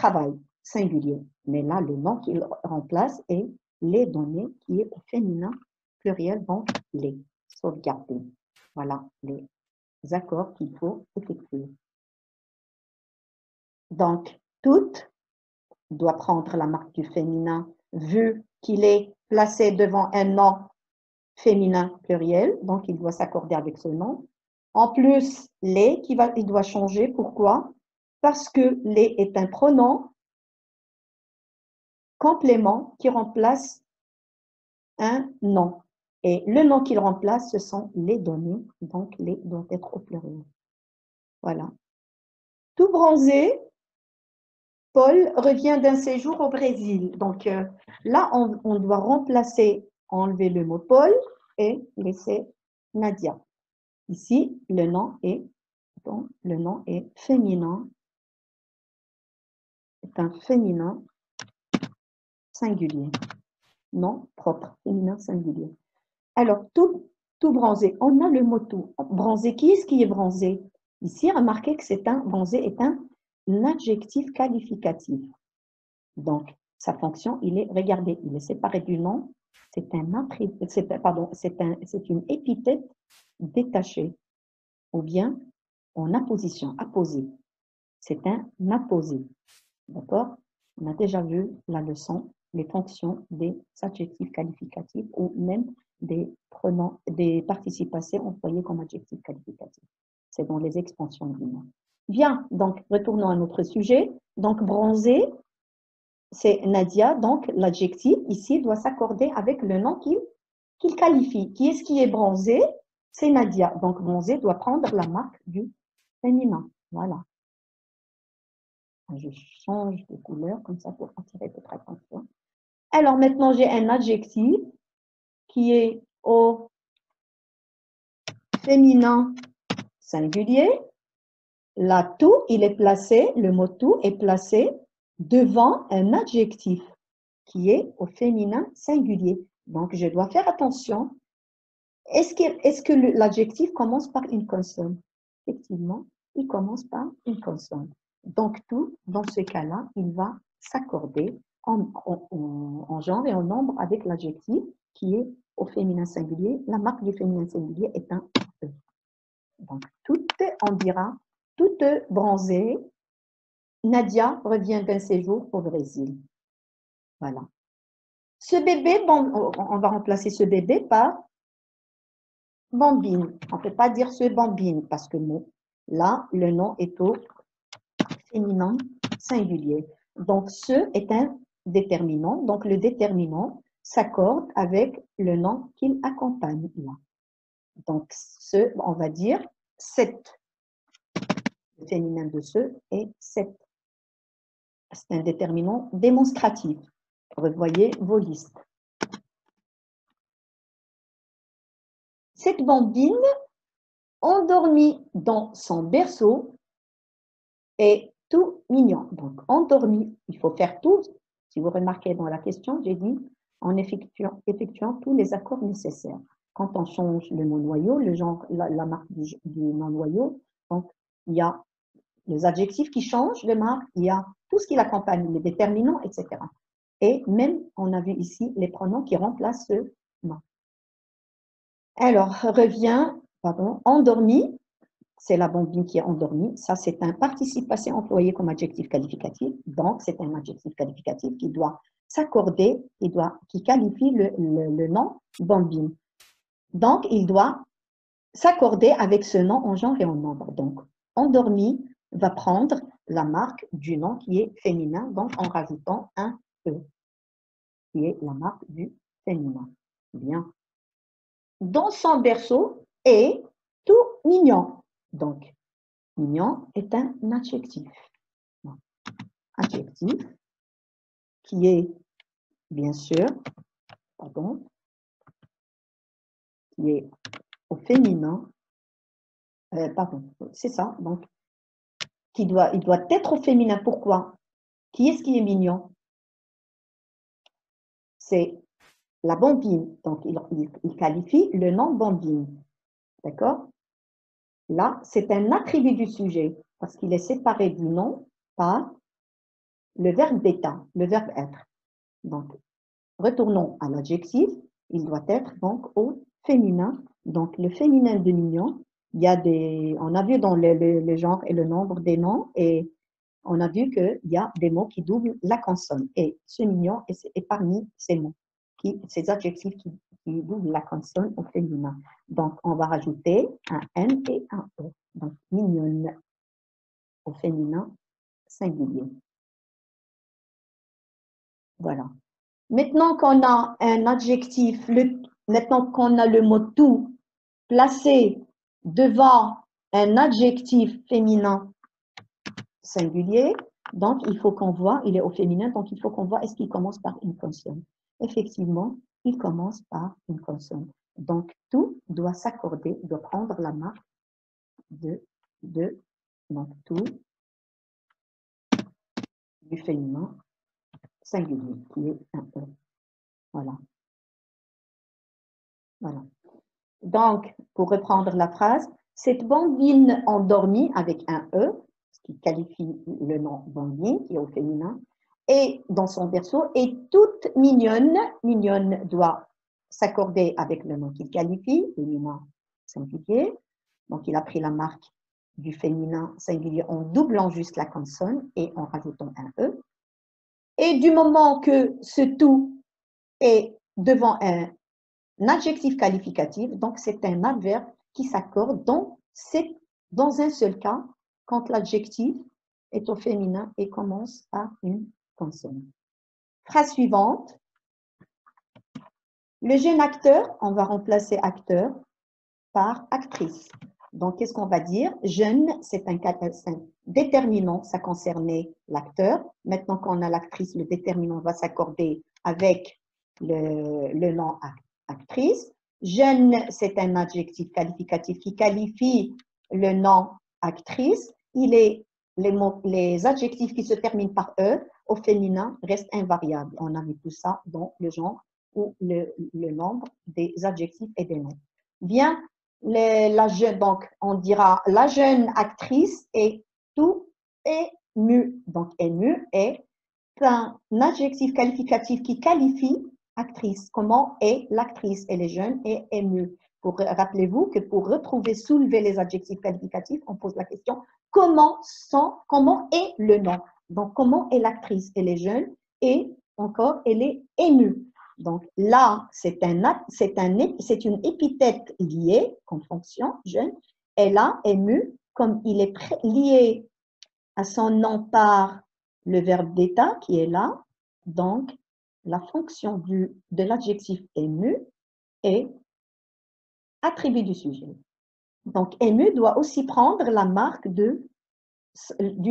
travail, singulier. Mais là, le nom qu'il remplace est les données qui est au féminin pluriel, donc les. Sauvegarder. Voilà les accords qu'il faut effectuer. Donc, toute doit prendre la marque du féminin vu qu'il est placé devant un nom féminin pluriel, donc il doit s'accorder avec ce nom. En plus, les, il doit changer. Pourquoi? Parce que les est un pronom complément qui remplace un nom. Et le nom qu'il remplace, ce sont les données, donc les doivent être au pluriel. Voilà. Tout bronzé, Paul revient d'un séjour au Brésil. Donc là, on doit remplacer, enlever le mot Paul et laisser Nadia. Ici, le nom est féminin. C'est un féminin singulier. Nom propre, féminin singulier. Alors, tout bronzé. On a le mot tout. Bronzé, qui est bronzé? Ici, remarquez que bronzé est un adjectif qualificatif. Donc, sa fonction, regardez, il est séparé du nom. C'est une épithète détachée. Ou bien en apposition, apposé. C'est un apposé. D'accord? On a déjà vu la leçon, les fonctions des adjectifs qualificatifs ou même des participes passés employés comme adjectifs qualificatifs. C'est dans les expansions du nom. Bien, donc retournons à notre sujet. Donc bronzé, c'est Nadia, donc l'adjectif ici doit s'accorder avec le nom qu'il qualifie. Qui est-ce qui est bronzé? C'est Nadia. Donc bronzé doit prendre la marque du féminin. Voilà. Je change de couleur comme ça pour attirer votre attention. Alors maintenant, j'ai un adjectif qui est au féminin singulier. Là, tout, le mot tout est placé devant un adjectif qui est au féminin singulier. Donc, je dois faire attention. Est-ce que l'adjectif commence par une consonne? Effectivement, il commence par une consonne. Donc, tout, dans ce cas-là, il va s'accorder en genre et en nombre avec l'adjectif qui est au féminin singulier. La marque du féminin singulier est un E. Donc, toute, on dira, toute bronzée. Nadia revient d'un séjour au Brésil. Voilà. Ce bébé, on va remplacer ce bébé par Bambine. On ne peut pas dire ce Bambine parce que là, le nom est au féminin singulier. Donc, ce est un déterminant. Donc, le déterminant s'accorde avec le nom qu'il accompagne là. Donc, on va dire 7. Le féminin de ce est 7. C'est un déterminant démonstratif. Revoyez vos listes. Cette bambine, endormie dans son berceau, est tout mignon. Donc, endormi, il faut faire tout. Si vous remarquez dans la question, j'ai dit en effectuant tous les accords nécessaires. Quand on change le mot noyau, le genre, la marque du nom noyau, donc il y a les adjectifs qui changent de marque, il y a tout ce qui l'accompagne, les déterminants, etc. Et même, on a vu ici les pronoms qui remplacent ce nom. Alors, endormi, c'est la bambine qui est endormie. Ça, c'est un participe passé employé comme adjectif qualificatif. Donc, c'est un adjectif qualificatif qui doit s'accorder, qui qualifie le nom bambine. Donc, il doit s'accorder avec ce nom en genre et en nombre. Donc, endormi va prendre la marque du nom qui est féminin, donc en rajoutant un E, qui est la marque du féminin. Bien. Dans son berceau est tout mignon. Donc, mignon est un adjectif. Adjectif qui est, bien sûr, qui est au féminin. C'est ça. Donc, il doit être au féminin. Pourquoi? Qui est-ce qui est mignon? C'est la bambine. Donc, il qualifie le nom bambine. D'accord? Là, c'est un attribut du sujet parce qu'il est séparé du nom par le verbe d'état, le verbe être. Donc, retournons à l'adjectif. Il doit être donc au féminin. Donc, le féminin de mignon, il y a on a vu dans le genre et le nombre des noms, et on a vu qu'il y a des mots qui doublent la consonne. Et ce mignon est parmi ces mots, ces adjectifs qui doublent la consonne au féminin. Donc, on va rajouter un N et un E. Donc, mignonne au féminin singulier. Voilà. Maintenant qu'on a un adjectif, maintenant qu'on a le mot tout placé devant un adjectif féminin singulier, donc il faut qu'on voit, il est au féminin, donc il faut qu'on voit est-ce qu'il commence par une consonne. Effectivement, il commence par une consonne. Donc tout doit s'accorder, doit prendre la marque de donc tout du féminin singulier, qui est un E. Voilà. Voilà. Donc, pour reprendre la phrase, cette bambine endormie avec un E, ce qui qualifie le nom bambine, qui est au féminin, et dans son berceau, est toute mignonne. Mignonne doit s'accorder avec le nom qu'il qualifie, féminin singulier. Donc, il a pris la marque du féminin singulier en doublant juste la consonne et en rajoutant un E. Et du moment que ce tout est devant un adjectif qualificatif, donc c'est un adverbe qui s'accorde dans un seul cas, quand l'adjectif est au féminin et commence par une consonne. Phrase suivante. Le jeune acteur, on va remplacer acteur par actrice. Donc, qu'est-ce qu'on va dire? Jeune, c'est un déterminant, ça concernait l'acteur. Maintenant qu'on a l'actrice, le déterminant va s'accorder avec le nom actrice. Jeune, c'est un adjectif qualificatif qui qualifie le nom actrice. Les adjectifs qui se terminent par E au féminin restent invariables. On a vu tout ça dans le genre ou le nombre des adjectifs et des noms. Bien, donc on dira la jeune actrice est tout émue. Donc émue est un adjectif qualificatif qui qualifie actrice. Comment est l'actrice? Elle est jeune et émue. Rappelez-vous que pour retrouver, soulever les adjectifs qualificatifs, on pose la question comment est le nom? Donc comment est l'actrice? Elle est jeune et encore elle est émue. Donc là, c'est une épithète liée comme fonction, jeune. Et là, ému, comme il est lié à son nom par le verbe d'état qui est là, donc la fonction de l'adjectif ému est attribut du sujet. Donc ému doit aussi prendre la marque du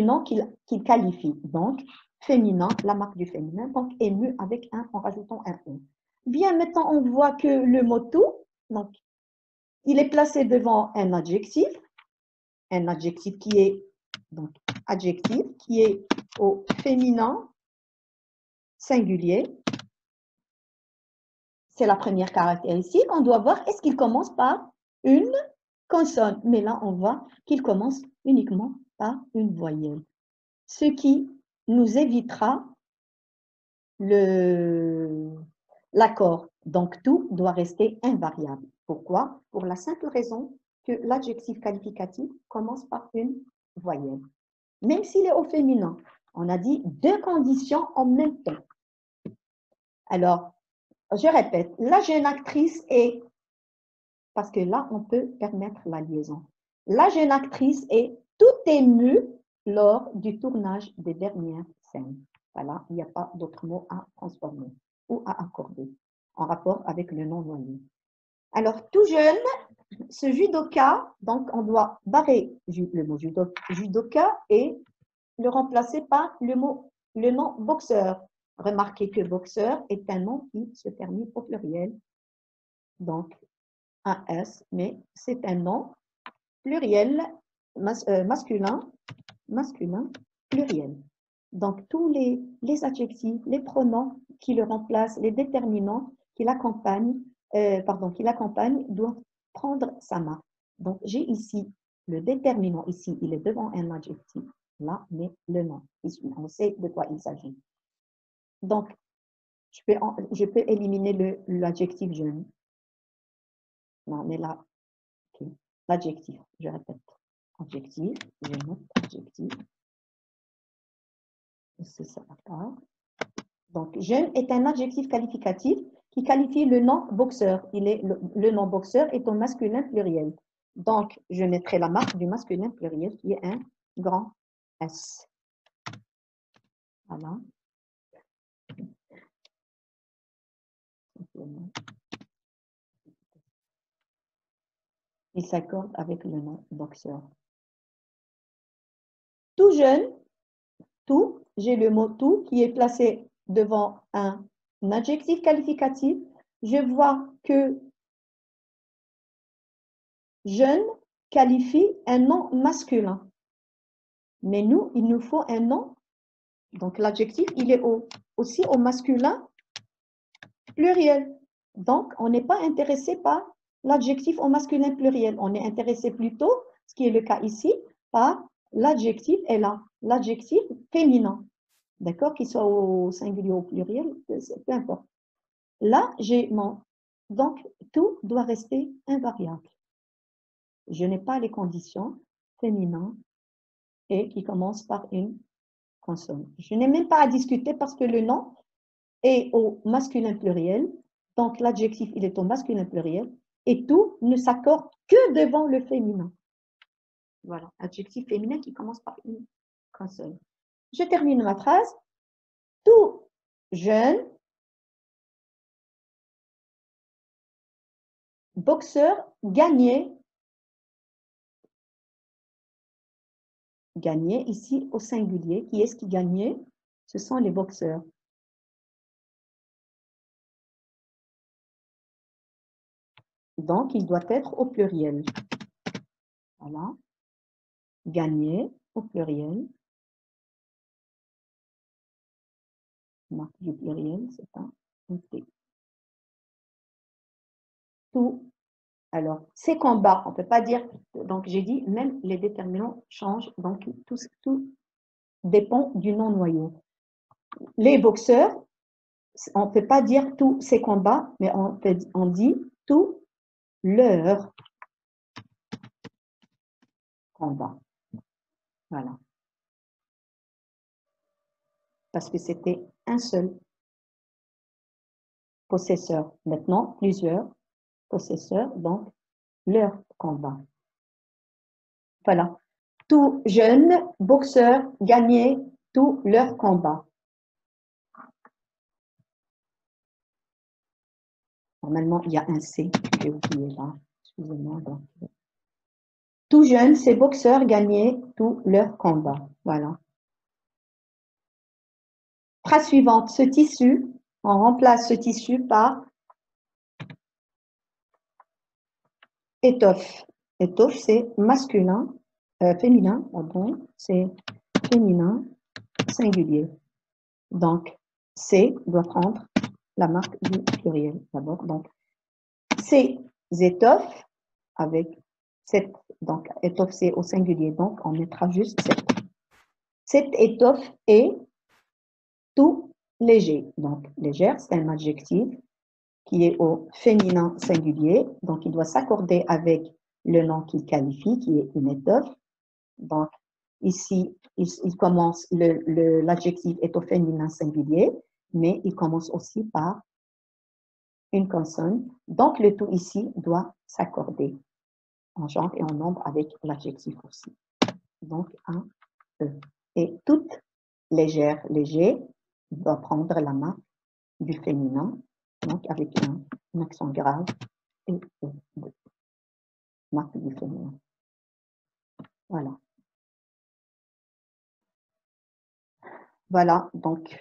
nom qu'il qualifie. Donc féminin, la marque du féminin, donc ému avec un en rajoutant un E. Bien, maintenant on voit que le mot tout, donc il est placé devant un adjectif qui est donc adjectif qui est au féminin singulier. C'est la première caractéristique. On doit voir est-ce qu'il commence par une consonne. Mais là, on voit qu'il commence uniquement par une voyelle. Ce qui nous évitera l'accord. Donc, tout doit rester invariable. Pourquoi? Pour la simple raison que l'adjectif qualificatif commence par une voyelle. Même s'il est au féminin, on a dit deux conditions en même temps. Alors, je répète, la jeune actrice est, parce que là, on peut permettre la liaison. La jeune actrice est tout émue lors du tournage des dernières scènes. Voilà, il n'y a pas d'autre mot à transformer ou à accorder en rapport avec le nom voyé. Alors, tout jeune, ce judoka, donc on doit barrer le mot judoka et le remplacer par le nom boxeur. Remarquez que boxeur est un nom qui se termine au pluriel, donc un S, mais c'est un nom pluriel, masculin, pluriel. Donc, tous les adjectifs, les pronoms qui le remplacent, les déterminants qui l'accompagnent, doivent prendre sa marque. Donc, j'ai ici le déterminant, ici, il est devant un adjectif là, mais le nom. Ici, on sait de quoi il s'agit. Donc, je peux éliminer l'adjectif jeune. Non, mais là, okay. L'adjectif, je répète. Adjectif, je note adjectif. C'est ça à part. Donc, jeune est un adjectif qualificatif qui qualifie le nom boxeur. Le nom boxeur est au masculin pluriel. Donc, je mettrai la marque du masculin pluriel qui est un grand S. Voilà. Il s'accorde avec le nom boxeur. Tout jeune, tout, j'ai le mot tout qui est placé devant un adjectif qualificatif. Je vois que jeune qualifie un nom masculin. Mais nous, il nous faut un nom. Donc, l'adjectif, il est aussi au masculin pluriel. Donc, on n'est pas intéressé par l'adjectif au masculin pluriel. On est intéressé plutôt, ce qui est le cas ici, par l'adjectif est là, l'adjectif féminin. D'accord? Qu'il soit au singulier ou au pluriel, peu importe. Là, j'ai mon... Donc, tout doit rester invariable. Je n'ai pas les conditions féminin et qui commencent par une consonne. Je n'ai même pas à discuter parce que le nom est au masculin pluriel. Donc, l'adjectif, il est au masculin pluriel. Et tout ne s'accorde que devant le féminin. Voilà, adjectif féminin qui commence par une consonne. Je termine ma phrase. Tout jeune boxeur gagnait ici au singulier. Qui est-ce qui gagnait? Ce sont les boxeurs. Donc, il doit être au pluriel. Voilà. Gagner au pluriel. Marque du pluriel, c'est un T. Tout. Alors, ces combats, on ne peut pas dire, donc j'ai dit, même les déterminants changent, donc tout dépend du nom noyau. Les boxeurs, on ne peut pas dire tous ces combats, mais on dit tous leurs combats. Voilà. Parce que c'était un seul possesseur. Maintenant, plusieurs possesseurs, donc leur combat. Voilà. Tout jeune boxeur gagnait tous leurs combats. Normalement, il y a un C, j'ai oublié là. Excusez-moi. Tout jeune, ces boxeurs gagnaient tous leurs combats. Voilà. Phrase suivante, ce tissu, on remplace ce tissu par étoffe. Étoffe, c'est masculin, féminin, pardon, c'est féminin singulier. Donc, C doit prendre la marque du pluriel d'abord. Donc, ces étoffes avec cette, donc étoffe c'est au singulier, donc on mettra juste cette. Cette étoffe est tout léger. Donc, légère, c'est un adjectif qui est au féminin singulier. Donc, il doit s'accorder avec le nom qu'il qualifie, qui est une étoffe. Donc, ici, il commence, l'adjectif est au féminin singulier, mais il commence aussi par une consonne. Donc, le tout ici doit s'accorder en genre et en nombre avec l'adjectif aussi. Donc, un E. Et toute légère, léger, doit prendre la marque du féminin, donc avec un accent grave et E. Marque du féminin. Voilà. Voilà, donc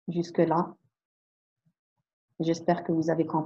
jusque-là, j'espère que vous avez compris.